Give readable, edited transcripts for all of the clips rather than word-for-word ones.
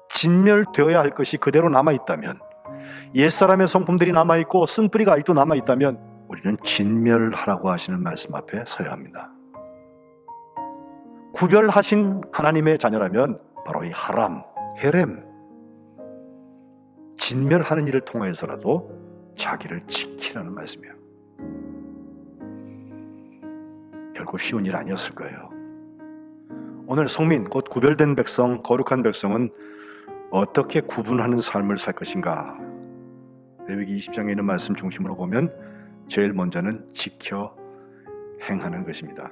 진멸되어야 할 것이 그대로 남아있다면, 옛사람의 성품들이 남아있고 쓴뿌리가 아직도 남아있다면 우리는 진멸하라고 하시는 말씀 앞에 서야 합니다. 구별하신 하나님의 자녀라면 바로 이 하람, 헤렘, 진멸하는 일을 통해서라도 자기를 지키라는 말씀이에요. 결코 쉬운 일 아니었을 거예요. 오늘 성민, 곧 구별된 백성, 거룩한 백성은 어떻게 구분하는 삶을 살 것인가? 레위기 20장에 있는 말씀 중심으로 보면 제일 먼저는 지켜 행하는 것입니다.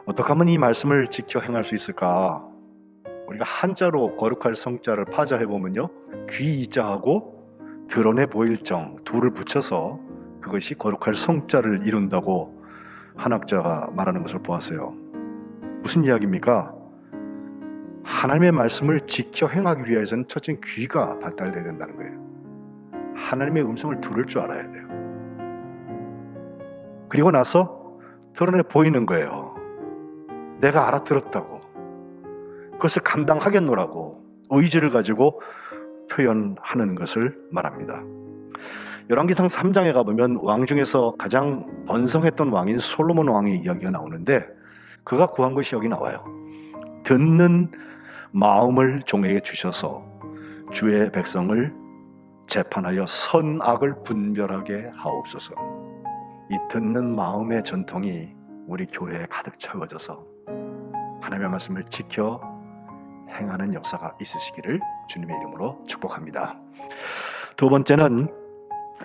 어떻게 하면 이 말씀을 지켜 행할 수 있을까? 우리가 한자로 거룩할 성자를 파자해보면요, 귀이자하고 드러내 보일 정 둘을 붙여서 그것이 거룩할 성자를 이룬다고 한학자가 말하는 것을 보았어요. 무슨 이야기입니까? 하나님의 말씀을 지켜 행하기 위해서는 첫째 귀가 발달돼야 된다는 거예요. 하나님의 음성을 들을 줄 알아야 돼요. 그리고 나서 드러내 보이는 거예요. 내가 알아들었다고, 그것을 감당하겠노라고 의지를 가지고 표현하는 것을 말합니다. 열왕기상 3장에 가보면 왕 중에서 가장 번성했던 왕인 솔로몬 왕의 이야기가 나오는데, 그가 구한 것이 여기 나와요. 듣는 마음을 종에게 주셔서 주의 백성을 재판하여 선악을 분별하게 하옵소서. 이 듣는 마음의 전통이 우리 교회에 가득 채워져서 하나님의 말씀을 지켜 행하는 역사가 있으시기를 주님의 이름으로 축복합니다. 두 번째는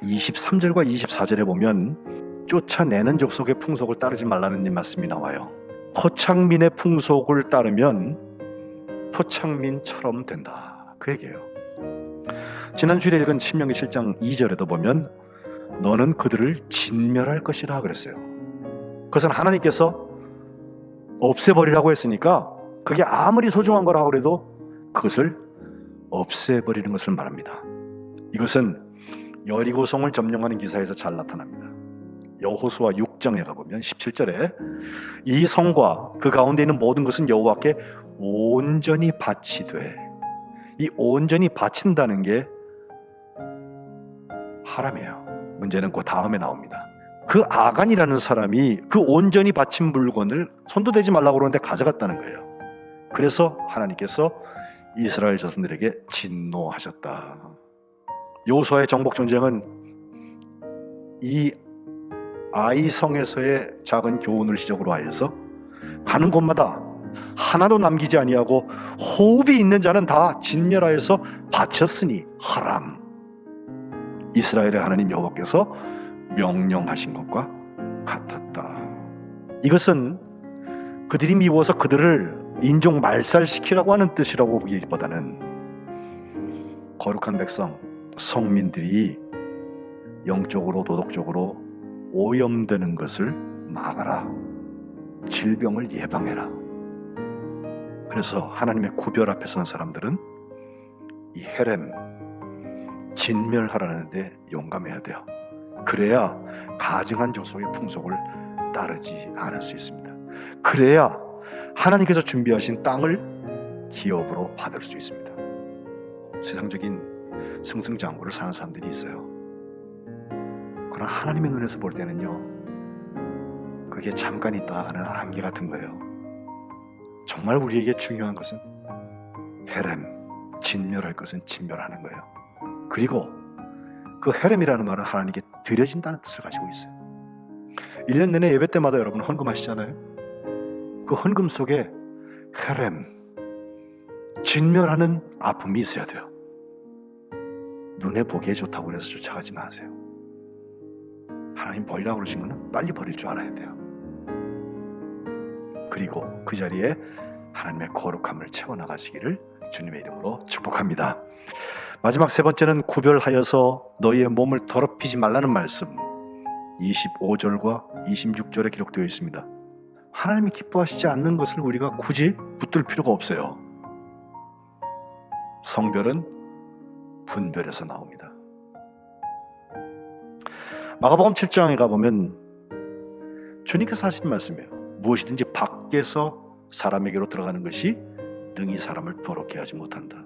23절과 24절에 보면 쫓아내는 족속의 풍속을 따르지 말라는 말씀이 나와요. 토착민의 풍속을 따르면 토착민처럼 된다, 그 얘기예요. 지난 주일에 읽은 신명기 7장 2절에도 보면 너는 그들을 진멸할 것이라 그랬어요. 그것은 하나님께서 없애버리라고 했으니까 그게 아무리 소중한 거라고 해도 그것을 없애버리는 것을 말합니다. 이것은 여리고성을 점령하는 기사에서 잘 나타납니다. 여호수아 6장에 가보면 17절에 이 성과 그 가운데 있는 모든 것은 여호와께 온전히 바치되, 이 온전히 바친다는 게 하람이에요. 문제는 그 다음에 나옵니다. 그 아간이라는 사람이 그 온전히 바친 물건을 손도 대지 말라고 그러는데 가져갔다는 거예요. 그래서 하나님께서 이스라엘 자손들에게 진노하셨다. 여호수아의 정복 전쟁은 이 아이성에서의 작은 교훈을 시작으로 하여서 가는 곳마다 하나도 남기지 아니하고 호흡이 있는 자는 다 진멸하여서 바쳤으니 하람, 이스라엘의 하나님 여호와께서 명령하신 것과 같았다. 이것은 그들이 미워서 그들을 인종 말살시키라고 하는 뜻이라고 보기보다는 거룩한 백성, 성민들이 영적으로 도덕적으로 오염되는 것을 막아라, 질병을 예방해라. 그래서 하나님의 구별 앞에 선 사람들은 이 헤렘, 진멸하라는 데 용감해야 돼요. 그래야 가증한 족속의 풍속을 따르지 않을 수 있습니다. 그래야 하나님께서 준비하신 땅을 기업으로 받을 수 있습니다. 세상적인 승승장구를 사는 사람들이 있어요. 그러나 하나님의 눈에서 볼 때는요, 그게 잠깐 있다 하는 안개 같은 거예요. 정말 우리에게 중요한 것은 헤렘, 진멸할 것은 진멸하는 거예요. 그리고 그 헤렘이라는 말은 하나님께 드려진다는 뜻을 가지고 있어요. 1년 내내 예배 때마다 여러분 헌금하시잖아요. 그 헌금 속에 헤렘, 진멸하는 아픔이 있어야 돼요. 눈에 보기에 좋다고 해서 쫓아가지 마세요. 하나님 버리라고 그러신 거는 빨리 버릴 줄 알아야 돼요. 그리고 그 자리에 하나님의 거룩함을 채워나가시기를 주님의 이름으로 축복합니다. 마지막 세 번째는 구별하여서 너희의 몸을 더럽히지 말라는 말씀, 25절과 26절에 기록되어 있습니다. 하나님이 기뻐하시지 않는 것을 우리가 굳이 붙들 필요가 없어요. 성별은 분별해서 나옵니다. 마가복음 7장에 가보면 주님께서 하시는 말씀이에요. 무엇이든지 밖에서 사람에게로 들어가는 것이 능히 사람을 더럽게 하지 못한다.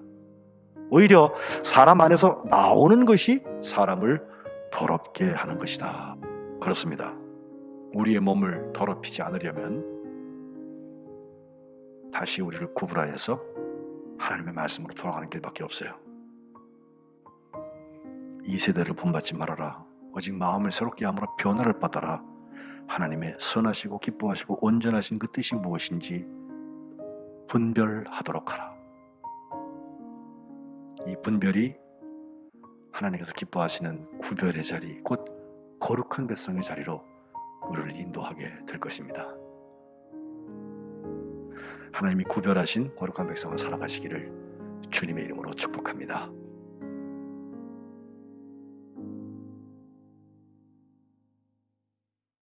오히려 사람 안에서 나오는 것이 사람을 더럽게 하는 것이다. 그렇습니다. 우리의 몸을 더럽히지 않으려면 다시 우리를 구분하여서 하나님의 말씀으로 돌아가는 길밖에 없어요. 이 세대를 본받지 말아라. 오직 마음을 새롭게 함으로 변화를 받아라. 하나님의 선하시고 기뻐하시고 온전하신 그 뜻이 무엇인지 분별하도록 하라. 이 분별이 하나님께서 기뻐하시는 구별의 자리, 곧 거룩한 백성의 자리로 우리를 인도하게 될 것입니다. 하나님이 구별하신 거룩한 백성을 살아가시기를 주님의 이름으로 축복합니다.